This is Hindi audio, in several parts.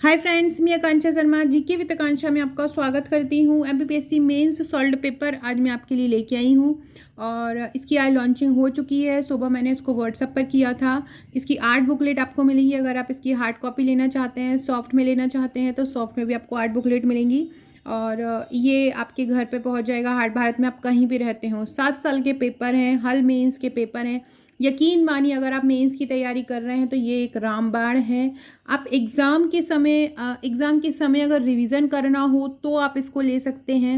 हाय फ्रेंड्स, मैं आकांक्षा शर्मा जीके विद आकांक्षा में आपका स्वागत करती हूँ। एमपीपीएससी मेंस सॉल्व पेपर आज मैं आपके लिए लेके आई हूँ और इसकी आज लॉन्चिंग हो चुकी है। सुबह मैंने इसको व्हाट्सएप पर किया था। इसकी 8 बुकलेट आपको मिलेंगी। अगर आप इसकी हार्ड कॉपी लेना चाहते हैं, सॉफ्ट में लेना चाहते हैं तो सॉफ्ट में भी आपको 8 बुकलेट मिलेंगी और ये आपके घर पे पहुँच जाएगा। हार्ड भारत में आप कहीं भी रहते हो। 7 साल के पेपर हैं, हल मेंस के पेपर हैं। यकीन मानिए, अगर आप मेंस की तैयारी कर रहे हैं तो ये एक रामबाण है। आप एग्ज़ाम के समय अगर रिवीजन करना हो तो आप इसको ले सकते हैं।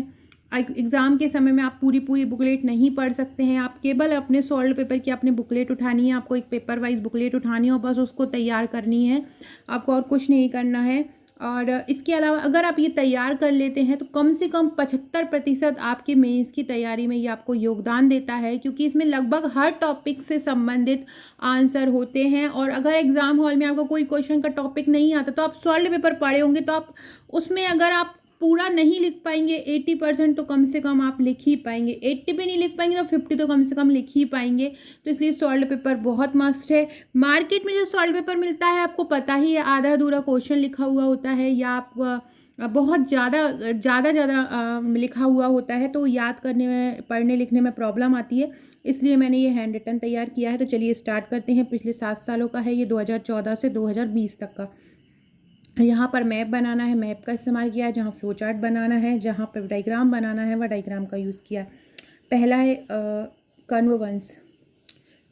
एग्ज़ाम के समय में आप पूरी पूरी बुकलेट नहीं पढ़ सकते हैं। आप केवल अपने सॉल्व पेपर की आपने बुकलेट उठानी है। आपको एक पेपर वाइज बुकलेट उठानी है और बस उसको तैयार करनी है। आपको और कुछ नहीं करना है। और इसके अलावा अगर आप ये तैयार कर लेते हैं तो कम से कम 75% आपके मेंस की तैयारी में ये आपको योगदान देता है, क्योंकि इसमें लगभग हर टॉपिक से संबंधित आंसर होते हैं। और अगर एग्ज़ाम हॉल में आपको कोई क्वेश्चन का टॉपिक नहीं आता तो आप सॉल्व पेपर पढ़े होंगे तो आप उसमें अगर आप पूरा नहीं लिख पाएंगे 80% तो कम से कम आप लिख ही पाएंगे। 80 भी नहीं लिख पाएंगे तो 50 तो कम से कम लिख ही पाएंगे। तो इसलिए सॉल्व पेपर बहुत मस्त है। मार्केट में जो सॉल्व पेपर मिलता है आपको पता ही है, आधा अधूरा क्वेश्चन लिखा हुआ होता है या आप बहुत ज़्यादा ज़्यादा ज़्यादा लिखा हुआ होता है, तो याद करने में, पढ़ने लिखने में प्रॉब्लम आती है। इसलिए मैंने ये हैंड रिटन तैयार किया है। तो चलिए स्टार्ट करते हैं। पिछले 7 सालों का है ये, 2014 से 2020 तक का। यहाँ पर मैप बनाना है, मैप का इस्तेमाल किया है। जहाँ फ्लो चार्ट बनाना है, जहाँ पर डायग्राम बनाना है, वह डायग्राम का यूज़ किया। पहला है कण्व वंश।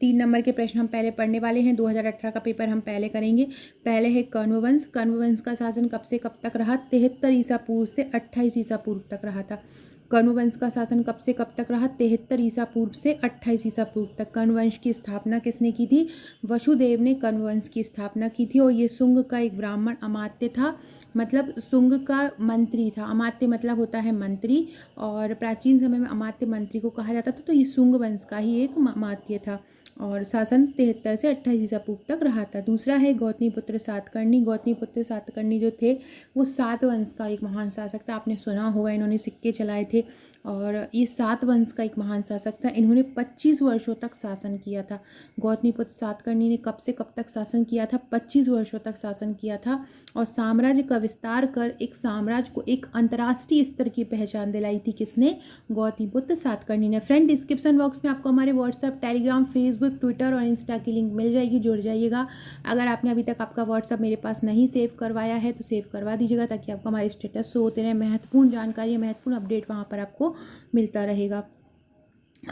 3 नंबर के प्रश्न हम पहले पढ़ने वाले हैं। 2018 का पेपर हम पहले करेंगे। पहले है कण्व वंश। कण्व वंश का शासन कब से कब तक रहा? 73 ईसा पूर्व से 28 ईसा पूर्व तक रहा था। कण्व वंश का शासन कब से कब तक रहा? 73 ईसा पूर्व से 28 ईसा पूर्व तक। कण्व वंश की स्थापना किसने की थी? वसुदेव ने कण्व वंश की स्थापना की थी और ये शुंग का एक ब्राह्मण अमात्य था, मतलब शुंग का मंत्री था। अमात्य मतलब होता है मंत्री, और प्राचीन समय में अमात्य मंत्री को कहा जाता था। तो ये शुंग वंश का ही एक अमात्य था और शासन 73 से 28 ईसा पूर्व तक रहा था। दूसरा है गौतमीपुत्र सातकर्णी। गौतमीपुत्र सातकर्णी जो थे वो सात वंश का एक महान शासक था। आपने सुना होगा, इन्होंने सिक्के चलाए थे और ये सात वंश का एक महान शासक था। इन्होंने 25 वर्षों तक शासन किया था। गौतमीपुत्र सातकर्णी ने कब से कब तक शासन किया था? 25 वर्षों तक शासन किया था और साम्राज्य का विस्तार कर एक साम्राज्य को एक अंतर्राष्ट्रीय स्तर की पहचान दिलाई थी। किसने? गौतमीपुत्र सातकर्णी ने। फ्रेंड, डिस्क्रिप्शन बॉक्स में आपको हमारे व्हाट्सएप, टेलीग्राम, फेसबुक, ट्विटर और इंस्टा की लिंक मिल जाएगी, जुड़ जाइएगा। अगर आपने अभी तक आपका व्हाट्सएप मेरे पास नहीं सेव करवाया है तो सेव करवा दीजिएगा, ताकि आपको हमारे स्टेटस शो होते रहे। महत्वपूर्ण जानकारी, महत्वपूर्ण अपडेट वहाँ पर आपको मिलता रहेगा।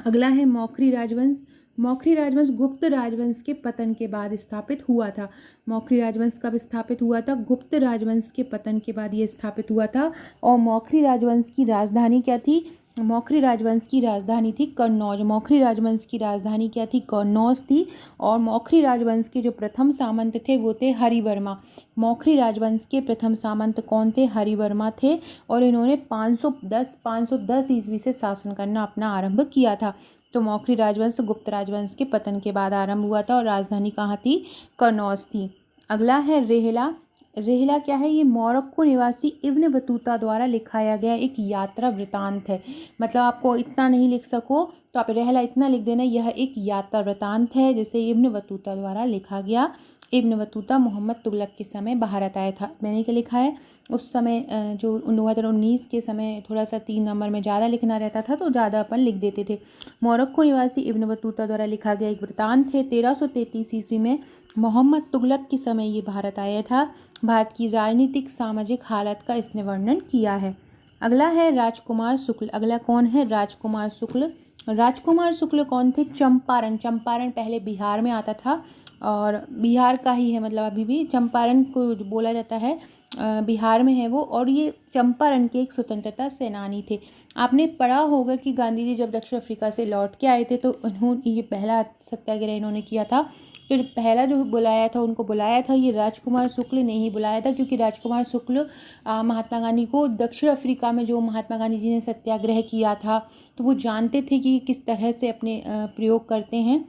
अगला है मौखरी राजवंश। मौखरी राजवंश गुप्त राजवंश के पतन के बाद स्थापित हुआ था। मौखरी राजवंश कब स्थापित हुआ था? गुप्त राजवंश के पतन के बाद ये स्थापित हुआ था। और मौखरी राजवंश की राजधानी क्या थी? मौखरी राजवंश की राजधानी थी कन्नौज। मौखरी राजवंश की राजधानी क्या थी? कन्नौज थी। और मौखरी राजवंश के जो प्रथम सामंत थे वो थे हरिवर्मा। मौखरी राजवंश के प्रथम सामंत कौन थे? हरिवर्मा थे। और इन्होंने 510 ईस्वी से शासन करना अपना आरंभ किया था। तो मौखरी राजवंश गुप्त राजवंश के पतन के बाद आरंभ हुआ था और राजधानी कहाँ थी? कन्नौज थी। अगला है रेहला। रेहला क्या है? ये मोरक्को निवासी इब्न बतूता द्वारा लिखाया गया एक यात्रा वृतांत है। मतलब आपको इतना नहीं लिख सको तो आप रेहला इतना लिख देना, यह एक यात्रा वृतांत है जिसे इब्न बतूता द्वारा लिखा गया। इब्न बतूता मोहम्मद तुगलक के समय भारत आया था। मैंने क्या लिखा है? उस समय जो 2019 के समय थोड़ा सा 3 नंबर में ज़्यादा लिखना रहता था तो ज़्यादा अपन लिख देते थे। मोरक्को निवासी इब्न बतूता द्वारा लिखा गया एक वृतांत है। 1333 ईस्वी में मोहम्मद तुगलक के समय ये भारत आया था। भारत की राजनीतिक सामाजिक हालत का इसने वर्णन किया है। अगला है राजकुमार शुक्ल। अगला कौन है? राजकुमार शुक्ल। राजकुमार शुक्ल कौन थे? चंपारण। चंपारण पहले बिहार में आता था और बिहार का ही है, मतलब अभी भी चंपारण को बोला जाता है, बिहार में है वो। और ये चंपारण के एक स्वतंत्रता सेनानी थे। आपने पढ़ा होगा कि गांधी जी जब दक्षिण अफ्रीका से लौट के आए थे तो उन्होंने ये पहला सत्याग्रह इन्होंने किया था। तो पहला जो बुलाया था, उनको बुलाया था ये राजकुमार शुक्ल ने ही बुलाया था, क्योंकि राजकुमार शुक्ल महात्मा गांधी को दक्षिण अफ्रीका में जो महात्मा गांधी जी ने सत्याग्रह किया था तो वो जानते थे कि किस तरह से अपने प्रयोग करते हैं।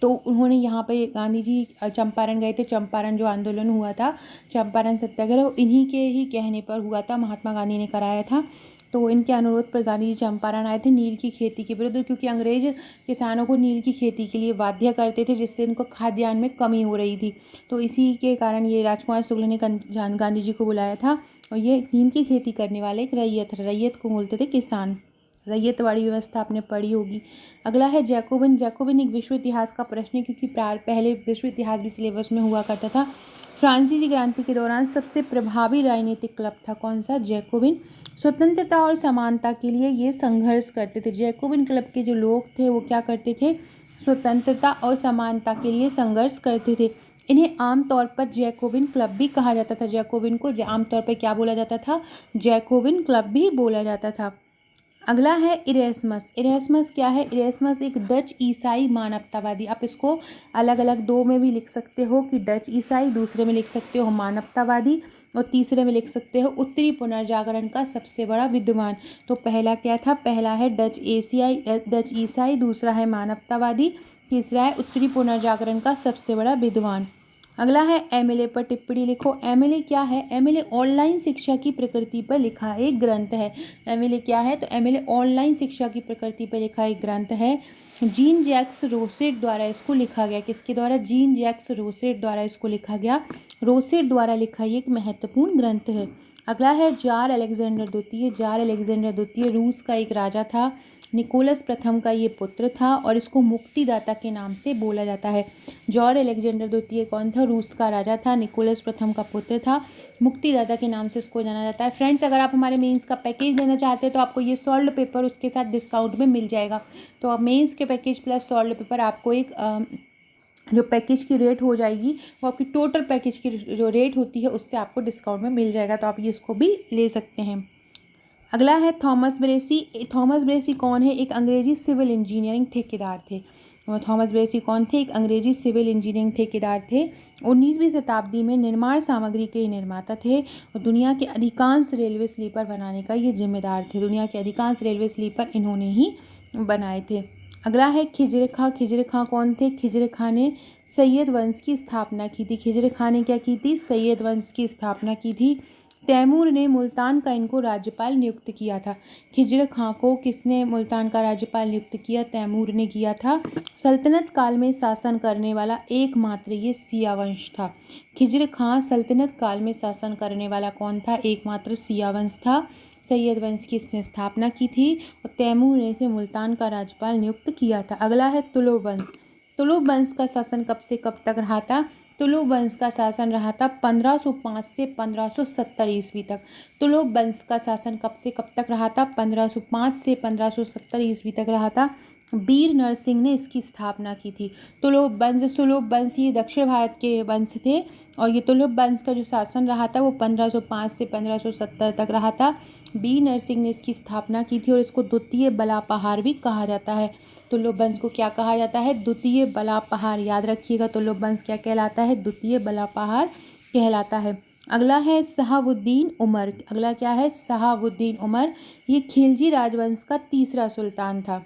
तो उन्होंने यहाँ पे गांधी जी चंपारण गए थे। चंपारण जो आंदोलन हुआ था, चंपारण सत्याग्रह, इन्हीं के ही कहने पर हुआ था, महात्मा गांधी ने कराया था। तो इनके अनुरोध पर गांधी जी चंपारण आए थे नील की खेती के विरुद्ध, क्योंकि अंग्रेज किसानों को नील की खेती के लिए बाध्य करते थे, जिससे इनको खाद्यान्न में कमी हो रही थी। तो इसी के कारण ये राजकुमार शुक्ल ने गांधी जी को बुलाया था। और ये नील की खेती करने वाले एक रैयत को बोलते थे किसान। रैयतवाड़ी व्यवस्था आपने पढ़ी होगी। अगला है जैकोबिन। जैकोबिन एक विश्व इतिहास का प्रश्न है, क्योंकि पहले विश्व इतिहास भी सिलेबस में हुआ करता था। फ्रांसीसी क्रांति के दौरान सबसे प्रभावी राजनीतिक क्लब था कौन सा? जैकोबिन। स्वतंत्रता और समानता के लिए ये संघर्ष करते थे। जैकोबिन क्लब के जो लोग थे वो क्या करते थे? स्वतंत्रता और समानता के लिए संघर्ष करते थे। इन्हें आमतौर पर जैकोबिन क्लब भी कहा जाता था। जैकोबिन को आमतौर पर क्या बोला जाता था? जैकोबिन क्लब भी बोला जाता था। अगला है इरेस्मस। इरेस्मस क्या है? इरेस्मस एक डच ईसाई मानवतावादी। आप इसको अलग अलग दो में भी लिख सकते हो कि डच ईसाई, दूसरे में लिख सकते हो मानवतावादी, और तीसरे में लिख सकते हो उत्तरी पुनर्जागरण का सबसे बड़ा विद्वान। तो पहला क्या था? पहला है डच ईसाई, दूसरा है मानवतावादी, तीसरा है उत्तरी पुनर्जागरण का सबसे बड़ा विद्वान। अगला है एमएलए पर टिप्पणी लिखो। एमएलए क्या है? एमएलए ऑनलाइन शिक्षा की प्रकृति पर लिखा एक ग्रंथ है। एमएलए क्या है? तो एमएलए ऑनलाइन शिक्षा की प्रकृति पर लिखा एक ग्रंथ है। जीन जैक्स रोसेट द्वारा इसको लिखा गया। किसके द्वारा? जीन जैक्स रोसेट द्वारा इसको लिखा गया। रोसेट द्वारा लिखा ये एक महत्वपूर्ण ग्रंथ है। अगला है जार अलेक्जेंडर द्वितीय। जार अलेक्जेंडर द्वितीय रूस का एक राजा था। निकोलस प्रथम का ये पुत्र था और इसको मुक्तिदाता के नाम से बोला जाता है। जॉर्ज अलेक्जेंडर द्वितीय कौन था? रूस का राजा था, निकोलस प्रथम का पुत्र था, मुक्तिदाता के नाम से इसको जाना जाता है। फ्रेंड्स, अगर आप हमारे मेंस का पैकेज लेना चाहते हैं तो आपको ये सॉल्व्ड पेपर उसके साथ डिस्काउंट में मिल जाएगा। तो अब मेंस के पैकेज प्लस सॉल्व्ड पेपर आपको एक जो पैकेज की रेट हो जाएगी वो आपकी टोटल पैकेज की जो रेट होती है उससे आपको डिस्काउंट में मिल जाएगा। तो आप ये इसको भी ले सकते हैं। अगला है थॉमस ब्रेसी। थॉमस ब्रेसी कौन है? एक अंग्रेजी सिविल इंजीनियरिंग ठेकेदार थे। थॉमस ब्रेसी कौन थे? एक अंग्रेजी सिविल इंजीनियरिंग ठेकेदार थे। 19वीं शताब्दी में निर्माण सामग्री के निर्माता थे और दुनिया के अधिकांश रेलवे स्लीपर बनाने का ये जिम्मेदार थे। दुनिया के अधिकांश रेलवे स्लीपर इन्होंने ही बनाए थे। अगला है खिजर खां। खिजर खां कौन थे? खिजर खां ने सैयद वंश की स्थापना की थी। खिजर खां ने क्या की थी? सैयद वंश की स्थापना की थी। तैमूर ने मुल्तान का इनको राज्यपाल नियुक्त किया था। खिजर खां को किसने मुल्तान का राज्यपाल नियुक्त किया? तैमूर ने किया था। सल्तनत काल में शासन करने वाला एकमात्र ये सिया वंश था। खिजर खां सल्तनत काल में शासन करने वाला कौन था? एकमात्र सिया वंश था। सैयद वंश की इसने स्थापना की थी और तैमूर ने इसे मुल्तान का राज्यपाल नियुक्त किया था। अगला है तुलुक वंश। तुलुक वंश का शासन कब से कब तक रहा था? तुलुक वंश का शासन रहा था 1505 से 1570 ईस्वी तक। तुलुक वंश का शासन कब से कब तक रहा था? 1505 से 1570 ईस्वी तक रहा था। वीर नरसिंह ने इसकी स्थापना की थी। तुलुक वंश ये दक्षिण भारत के वंश थे और ये तुलुक वंश का जो शासन रहा था वो 1505 से 1570 तक रहा था। वीर नरसिंह ने इसकी स्थापना की थी और इसको द्वितीय बलापहार भी कहा जाता है। तुलुक वंश को क्या कहा जाता है? द्वितीय बलापहार। याद रखिएगा, तुलुक वंश क्या कहलाता है? द्वितीय बलापहार कहलाता है। अगला है शहाबुद्दीन उमर। अगला क्या है? शहाबुद्दीन उमर। ये खिलजी राजवंश का तीसरा सुल्तान था।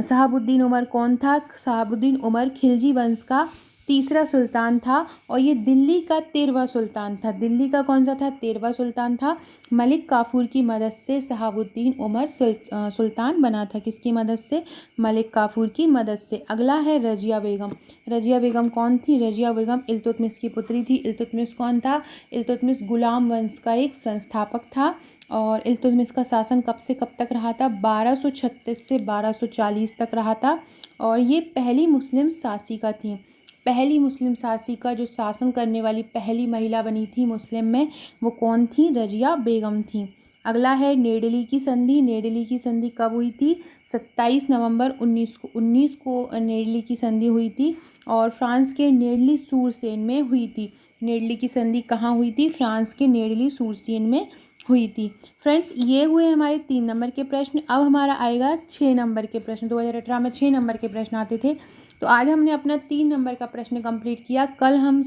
शहाबुद्दीन उमर कौन था? शहाबुद्दीन उमर खिलजी वंश का तीसरा सुल्तान था और ये दिल्ली का 13वां सुल्तान था। दिल्ली का कौन सा था? 13वां सुल्तान था। मलिक काफूर की मदद से शहाबुद्दीन उमर सुल्तान बना था। किसकी मदद से? मलिक काफूर की मदद से। अगला है रजिया बेगम। रजिया बेगम कौन थी? रजिया बेगम इल्तुतमिश की पुत्री थी। इल्तुतमिश कौन था? इल्तुतमिश गुलाम वंश का एक संस्थापक था और इल्तुतमिश का शासन कब से कब तक रहा था? 1236 से 1240 तक रहा था और ये पहली मुस्लिम शासिका थी। पहली मुस्लिम शासिका जो शासन करने वाली पहली महिला बनी थी मुस्लिम में, वो कौन थी? रजिया बेगम थी। अगला है नेडली की संधि। नेडली की संधि कब हुई थी? 27 नवंबर 1919 को नेडली की संधि हुई थी और फ्रांस के नेडली सूरसेन में हुई थी। नेडली की संधि कहाँ हुई थी? फ्रांस के नेडली सूरसेन में हुई थी। फ्रेंड्स, ये हुए हमारे 3 नंबर के प्रश्न। अब हमारा आएगा 6 नंबर के प्रश्न। 2018 में 6 नंबर के प्रश्न आते थे, तो आज हमने अपना 3 नंबर का प्रश्न कंप्लीट किया। कल हम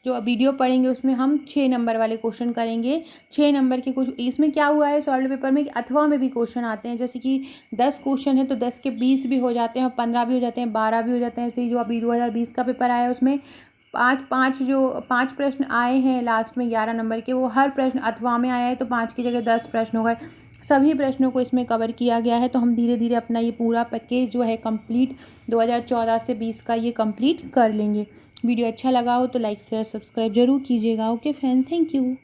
जो वीडियो पढ़ेंगे उसमें हम 6 नंबर वाले क्वेश्चन करेंगे। 6 नंबर के कुछ इसमें क्या हुआ है सॉल्व पेपर में कि अथवा में भी क्वेश्चन आते हैं, जैसे कि 10 क्वेश्चन है तो 10 के 20 भी हो जाते हैं और 15 भी हो जाते हैं, 12 भी हो जाते हैं। ऐसे ही जो अभी 2020 का पेपर आया है उसमें पाँच प्रश्न आए हैं लास्ट में 11 नंबर के, वो हर प्रश्न अथवा में आया है, तो 5 की जगह 10 प्रश्न हो गए। सभी प्रश्नों को इसमें कवर किया गया है। तो हम धीरे धीरे अपना ये पूरा पैकेज जो है कंप्लीट 2014 से 20 का ये कंप्लीट कर लेंगे। वीडियो अच्छा लगा हो तो लाइक शेयर सब्सक्राइब जरूर कीजिएगा। Okay friend, thank you.